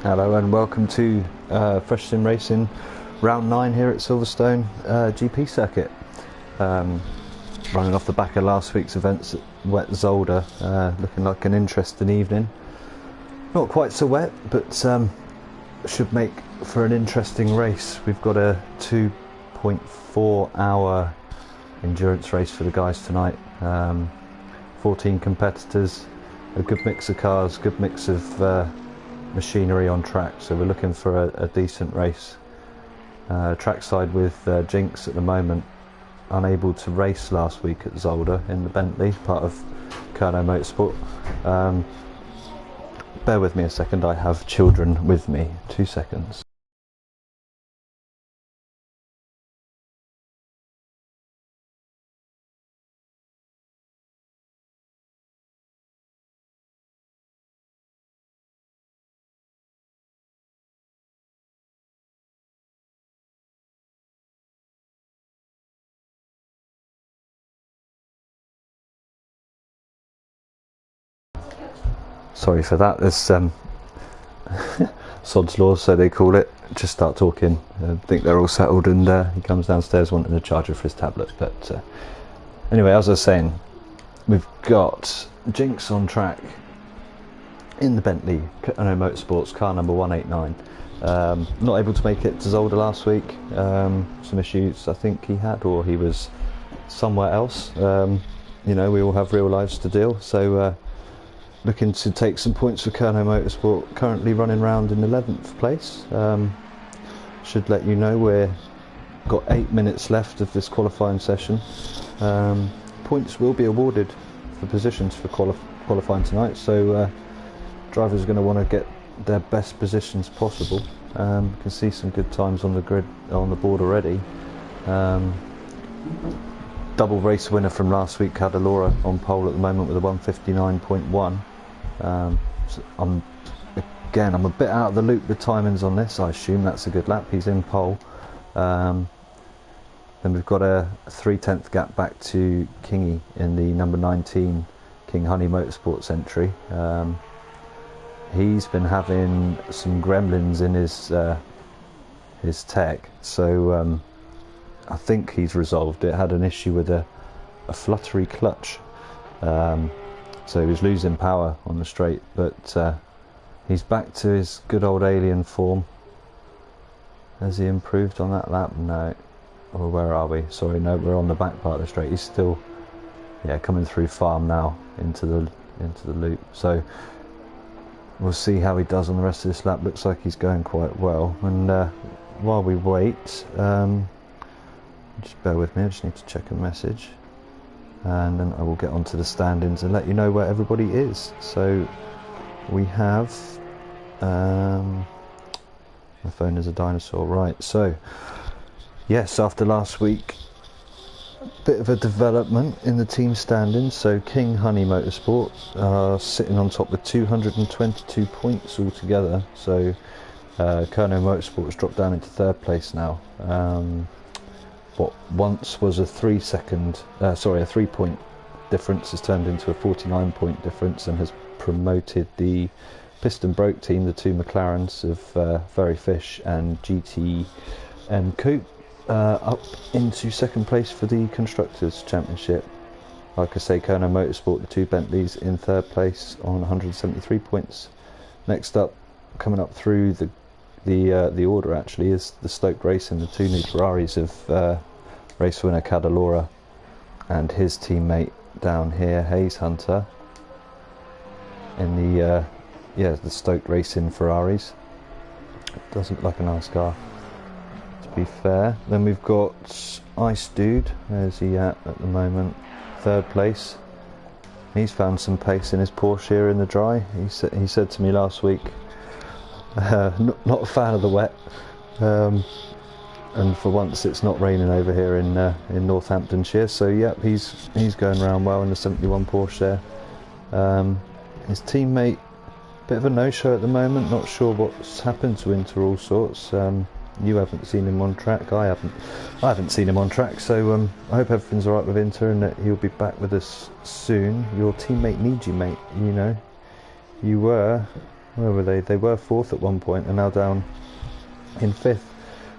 Hello and welcome to FreshSimRacing round 9 here at Silverstone GP circuit. Running off the back of last week's events at Wet Zolder, looking like an interesting evening. Not quite so wet, but should make for an interesting race. We've got a 2.4 hour endurance race for the guys tonight. 14 competitors, a good mix of cars, good mix of machinery on track, so we're looking for a decent race. Trackside with Jinx at the moment, unable to race last week at Zolder in the Bentley, part of Kerno Motorsport. Bear with me a second, I have children with me. 2 seconds. Sorry for that. There's Sod's Law, so they call it. Just start talking. I think they're all settled, and he comes downstairs wanting a charger for his tablet. But anyway, as I was saying, we've got Jinx on track in the Bentley Kerno Motorsports, car number 189. Not able to make it to Zolder last week. Some issues I think he had, or he was somewhere else. You know, we all have real lives to deal, so looking to take some points for Kerno Motorsport, currently running round in 11th place. Should let you know we've got 8 minutes left of this qualifying session. Points will be awarded for positions for qualifying tonight, so drivers are going to want to get their best positions possible. You can see some good times on the grid, on the board already. Double race winner from last week, Cadalora, on pole at the moment with a 1:59.1. So I'm a bit out of the loop with timings on this. I assume that's a good lap. He's in pole. Then we've got a 3/10 gap back to Kingy in the number 19 King Honey Motorsports entry. He's been having some gremlins in his tech, so I think he's resolved it. Had an issue with a fluttery clutch, so he was losing power on the straight, but he's back to his good old alien form. Has he improved on that lap? No. Or where are we? Sorry, no, we're on the back part of the straight. He's still, yeah, coming through farm now into the loop. So we'll see how he does on the rest of this lap. Looks like he's going quite well. And while we wait, just bear with me, I just need to check a message, and then I will get onto the standings and let you know where everybody is. So we have my phone is a dinosaur, right? So yes, after last week, a bit of a development in the team standings. So King Honey Motorsport are sitting on top with 222 points altogether. So Kerno Motorsport has dropped down into 3rd place now. What once was a 3 point difference has turned into a 49 point difference, and has promoted the Piston Broke team, the 2 McLarens of Very Fish and GTM Coupe, up into 2nd place for the Constructors' Championship. Like I say, Kerno Motorsport, the 2 Bentleys, in 3rd place on 173 points. Next up, coming up through the order actually, is the Stoke Racing, the 2 new Ferraris of race winner Cadalora and his teammate down here, Hayes Hunter, in the Stoke Racing Ferraris. Does look like a nice car, to be fair. Then we've got Ice Dude. Where's he at the moment? 3rd place. He's found some pace in his Porsche here in the dry. He said to me last week, not a fan of the wet, and for once it's not raining over here in Northamptonshire. So yep, he's going around well in the 71 Porsche there. His teammate, bit of a no-show at the moment. Not sure what's happened to him, to all sorts. You haven't seen him on track. I haven't seen him on track. So I hope everything's alright with Inter and that he'll be back with us soon. Your teammate needs you, mate. You know, you were where were they? They were 4th at one point, and now down in 5th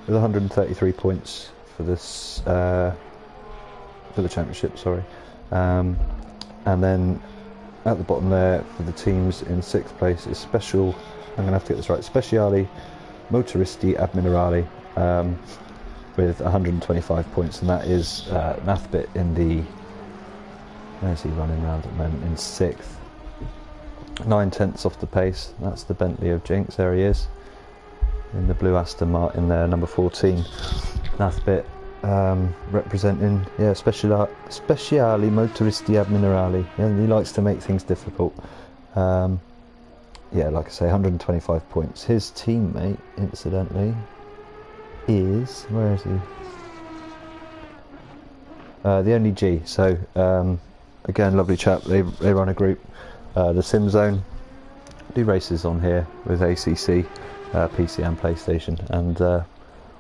with 133 points for this for the championship. Sorry, and then at the bottom there for the teams in 6th place is Special. I'm going to have to get this right. Speciali Motoristi Admirali with 125 points, and that is Nathbit in the. Where's he running around at the moment? In 6th. 9/10 off the pace. That's the Bentley of Jinx. There he is in the blue Aston Martin there, number 14. Nathbit representing Speciali Motoristi Admirali. He likes to make things difficult. Like I say, 125 points. His teammate, incidentally, is, where is he? The only G. So again, lovely chap. They run a group, the Sim Zone. Do races on here with ACC, PC and PlayStation, and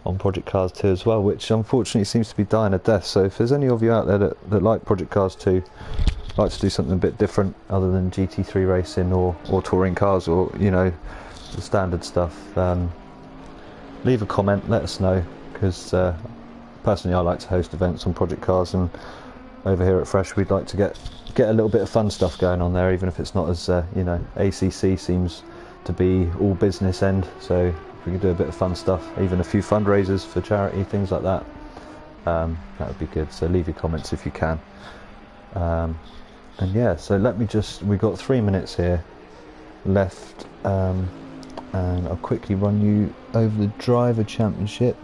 on Project Cars 2 as well, which unfortunately seems to be dying a death. So if there's any of you out there that like Project Cars 2, like to do something a bit different other than GT3 racing or touring cars, or the standard stuff, leave a comment, let us know, because personally I like to host events on Project Cars, and over here at Fresh we'd like to get a little bit of fun stuff going on there, even if it's not as ACC seems to be all business end. So if we could do a bit of fun stuff, even a few fundraisers for charity, things like that, that would be good. So leave your comments if you can. And yeah, so we've got 3 minutes here left, and I'll quickly run you over the driver championship.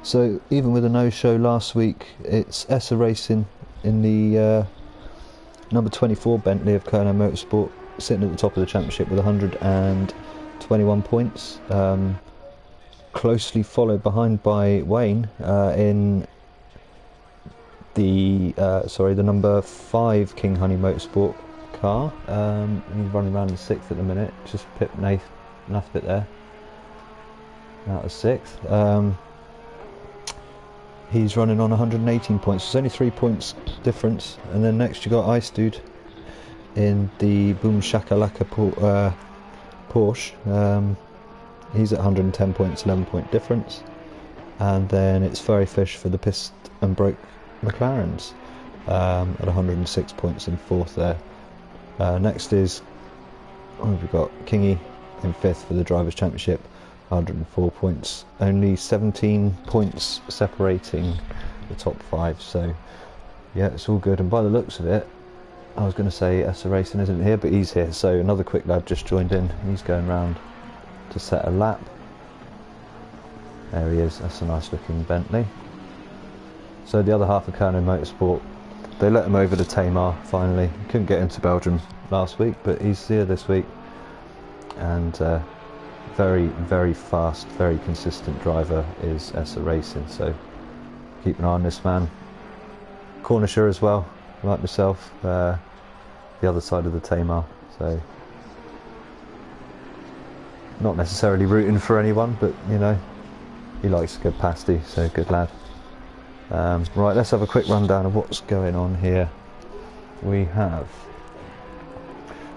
So even with a no-show last week, it's ESSA Racing in the number 24 Bentley of Kerno Motorsport sitting at the top of the championship with 121 points, closely followed behind by Wayne in the number 5 King Honey Motorsport car. He's running around in 6th at the minute, just pipped Nathbit there out of 6th. He's running on 118 points. There's only 3 points difference. And then next you got Ice Dude in the Boom Shakalaka Porsche. He's at 110 points, 11 point difference. And then it's Furry Fish for the Pissed and Broke McLarens at 106 points in 4th there. Next is, we've got Kingy in 5th for the Drivers' Championship, 104 points. Only 17 points separating the top 5. So yeah, it's all good. And by the looks of it, I was going to say ESSA Racing isn't here, but he's here. So another quick lad just joined in. He's going round to set a lap. There he is. That's a nice looking Bentley. So the other half of Kerno Motorsport, they let him over to Tamar finally. He couldn't get into Belgium last week, but he's here this week. And very, very fast, very consistent driver is ESSA Racing. So keep an eye on this man. Cornisher as well, like myself, the other side of the Tamar. So not necessarily rooting for anyone, but he likes a good pasty, so good lad. Right, let's have a quick rundown of what's going on here. We have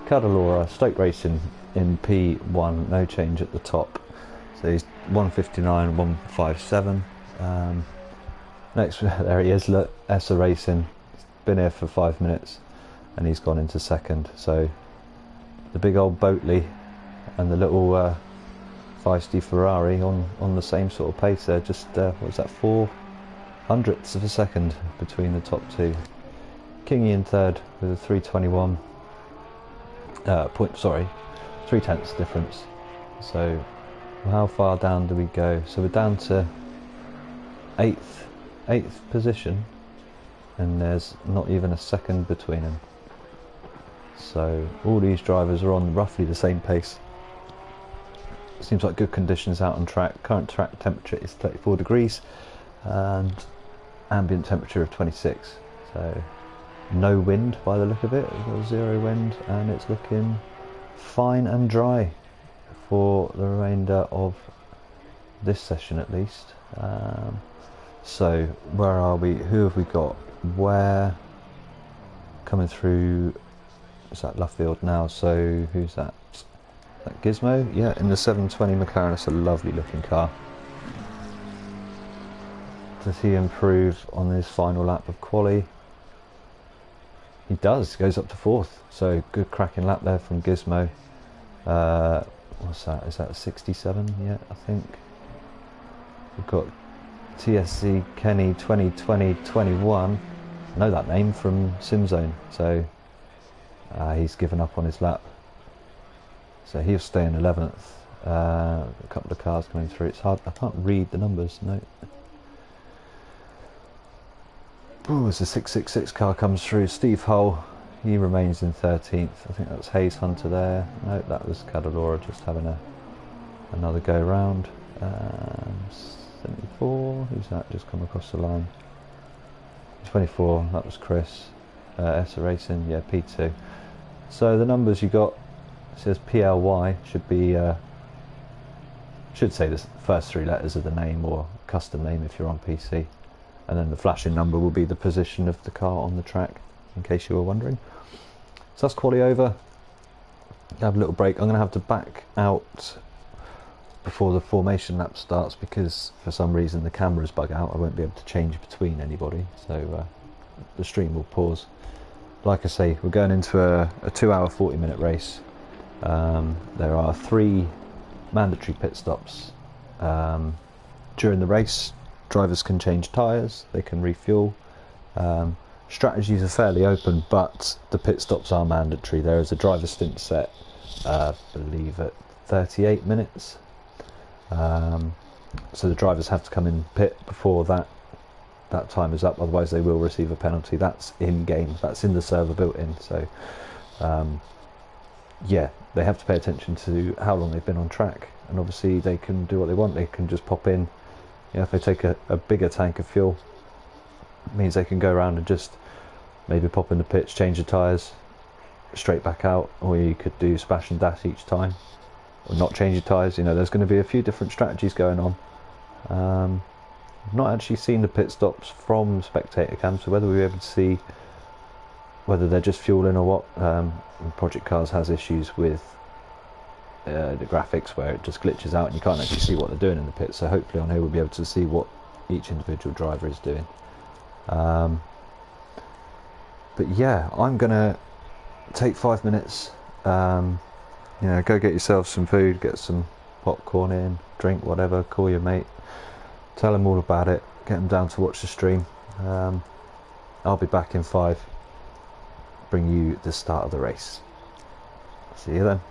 Cadalora, Stoke Racing in P1, no change at the top. So he's 159, 157. Next, there he is, look, ESSA Racing. Been here for 5 minutes and he's gone into 2nd. So the big old Boatley and the little feisty Ferrari on the same sort of pace there. Just, what was that, 4/100ths of a second between the top 2. Kingy in 3rd with a 321 3/10 difference. So how far down do we go? So we're down to 8th position, and there's not even a second between them. So all these drivers are on roughly the same pace. Seems like good conditions out on track. Current track temperature is 34 degrees and ambient temperature of 26. So no wind by the look of it. We've got 0 wind, and it's looking fine and dry for the remainder of this session at least. So where are we? Who have we got? Where coming through? Is that Luffield now? So who's that? that Gizmo? Yeah, in the 720 McLaren. It's a lovely looking car. Does he improve on his final lap of quali? He does, goes up to 4th. So good cracking lap there from Gizmo. What's that? Is that a 67 yet? I think. We've got TSC Kenny 2020-21. I know that name from SimZone. So he's given up on his lap. So he'll stay in 11th. A couple of cars coming through. It's hard. I can't read the numbers. No. Ooh, as the 666 car comes through, Steve Hull, he remains in 13th. I think that's Hayes Hunter there. No, that was Cadalora just having another go round. 74, who's that just come across the line? 24, that was Chris. FreshSimRacing, yeah, P2. So the numbers you got, it says PLY, should say the first 3 letters of the name or custom name if you're on PC. And then the flashing number will be the position of the car on the track, in case you were wondering. So that's quali over. Have a little break. I'm going to have to back out before the formation lap starts because for some reason the cameras bug out. I won't be able to change between anybody, so the stream will pause. Like I say, we're going into a 2-hour 40-minute race. There are 3 mandatory pit stops during the race. Drivers can change tyres, they can refuel. Strategies are fairly open, but the pit stops are mandatory. There is a driver stint set, I believe at 38 minutes. So the drivers have to come in pit before that time is up, otherwise they will receive a penalty. That's in game, that's in the server built in. So yeah, they have to pay attention to how long they've been on track, and obviously they can do what they want. They can just pop in. Yeah, if they take a bigger tank of fuel, it means they can go around and just maybe pop in the pits, change the tyres, straight back out, or you could do splash and dash each time, or not change your tyres. You know, there's going to be a few different strategies going on. I've not actually seen the pit stops from spectator cam, so whether we'll be able to see whether they're just fueling or what. Project Cars has issues with the graphics where it just glitches out and you can't actually see what they're doing in the pit, so hopefully on here we'll be able to see what each individual driver is doing. But yeah, I'm gonna take 5 minutes, you know, go get yourself some food, get some popcorn in, drink, whatever, call your mate, tell them all about it, get them down to watch the stream. I'll be back in 5, bring you the start of the race. See you then.